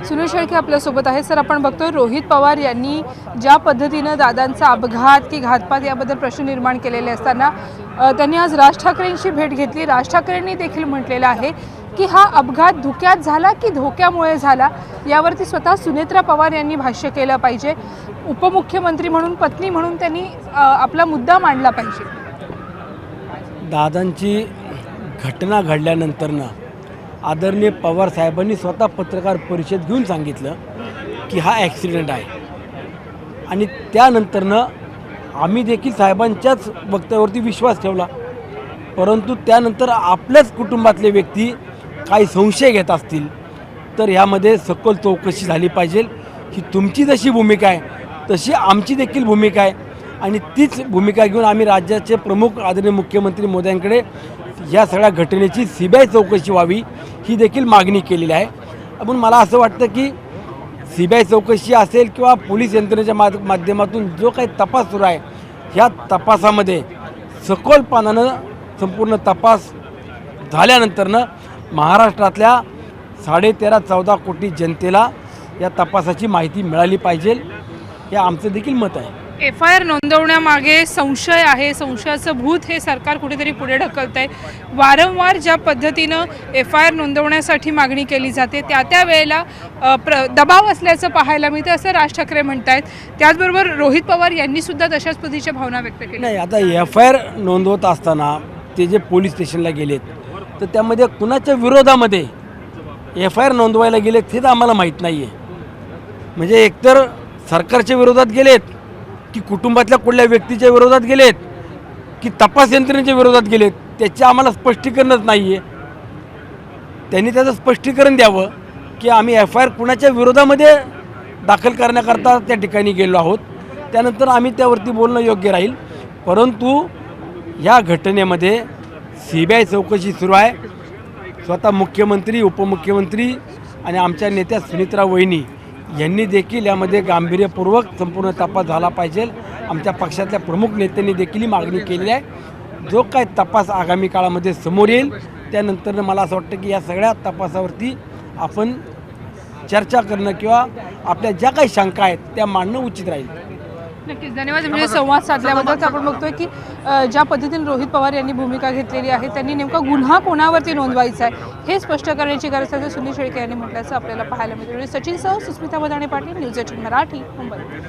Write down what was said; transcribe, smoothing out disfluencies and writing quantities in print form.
सुनील शेळके आपल्यासोबत आहे। सर, आपण बघतोय रोहित पवार यांनी ज्या पद्धतीने दादांचा अपघात की घातपात याबद्दल प्रश्न निर्माण केलेले असताना त्यांनी आज राज ठाकरेंची भेट घेतली। राज ठाकरेंनी देखील म्हटलेलं आहे की हा अपघात धुक्यात झाला की धोक्यामुळे झाला यावरती स्वतः सुनेत्रा पवार यांनी भाष्य केलं पाहिजे। उपमुख्यमंत्री म्हणून, पत्नी म्हणून त्यांनी आपला मुद्दा मांडला पाहिजे। दादांची घटना घडल्यानंतर आदरणीय पवार साहेबांनी स्वतः पत्रकार परिषद घेऊन सांगितलं की हा ॲक्सिडेंट आहे आणि त्यानंतर आम्ही देखील साहेबांच्याच वक्तव्यावरती विश्वास ठेवला। परंतु त्यानंतर आपल्याच कुटुंबातले व्यक्ती काही संशय घेत असतील तर यामध्ये सखोल चौकशी झाली पाहिजे। ही तुमची जशी भूमिका आहे तशी आमची देखील भूमिका आहे आणि तीच भूमिका घेऊन आम्ही राज्याचे प्रमुख आदरणीय मुख्यमंत्री मोदयांकडे या सगळ्या घटनेची सीबीआय चौकशी व्हावी ही देखील मागणी केलेली आहे। पण मला असं वाटतं की सीबीआय चौकशी असेल किंवा पोलीस यंत्रणेच्या माध्यमातून जो काही तपास सुरू आहे ह्या तपासामध्ये सखोलपणानं संपूर्ण तपास झाल्यानंतर महाराष्ट्रातल्या 13.5-14 कोटी जनतेला या तपासाची माहिती मिळाली पाहिजे, हे आमचं देखील मत आहे। FIR नोंदवण्यामागे संशय आहे, संशयाचं भूत हे सरकार कुठेतरी पुढे ढकलत आहे। वारंवार ज्या पद्धतीनं FIR नोंदवण्यासाठी मागणी केली जाते त्या वेळेला दबाव असल्याचं पाहायला मिळतं असं राज ठाकरे म्हणतात। त्याचबरोबर रोहित पवार यांनी सुद्धा तशाच पद्धतीच्या भावना व्यक्त केल्या। नाही, आता FIR नोंदवत असताना ते जे पोलीस स्टेशनला गेलेत तर त्यामध्ये कुणाच्या विरोधामध्ये FIR नोंदवायला गेलेत हे तर आम्हाला माहीत नाही आहे। म्हणजे एकतर सरकारच्या विरोधात गेलेत की कुटुंबातल्या कुठल्या व्यक्तीच्या विरोधात गेलेत की तपास यंत्रणेच्या विरोधात गेलेत त्याचे आम्हाला स्पष्टीकरणच नाही आहे। त्यांनी त्याचं स्पष्टीकरण द्यावं की आम्ही FIR कुणाच्या विरोधामध्ये दाखल करण्याकरता त्या ठिकाणी गेलो आहोत, त्यानंतर आम्ही त्यावरती बोलणं योग्य राहील। परंतु या घटनेमध्ये सीबीआय चौकशी सुरू आहे। स्वतः मुख्यमंत्री, उपमुख्यमंत्री आणि आमच्या नेत्या सुनेत्रा वहिनी यांनी देखील यामध्ये गांभीर्यपूर्वक संपूर्ण तपास झाला पाहिजे। आमच्या पक्षातल्या प्रमुख नेत्यांनी देखील ही मागणी केलेली आहे। जो काय तपास आगामी काळामध्ये समोर येईल त्यानंतर मला असं वाटतं की या सगळ्या तपासावरती आपण चर्चा करणं किंवा आपल्या ज्या काही शंका आहेत त्या मांडणं उचित राहील। नक्कीच, धन्यवाद। म्हणजे संवाद साधल्याबद्दल आपण बघतोय की ज्या पद्धतीने रोहित पवार यांनी भूमिका घेतलेली आहे त्यांनी नेमका गुन्हा कोणावरती नोंदवायचा आहे हे स्पष्ट करण्याची गरज आहे सुनील शेळके यांनी म्हटल्याचं आपल्याला पाहायला मिळतं। सचिन सह सुस्मिता मदाणे पाटील, न्यूज 18 मराठी, मुंबई।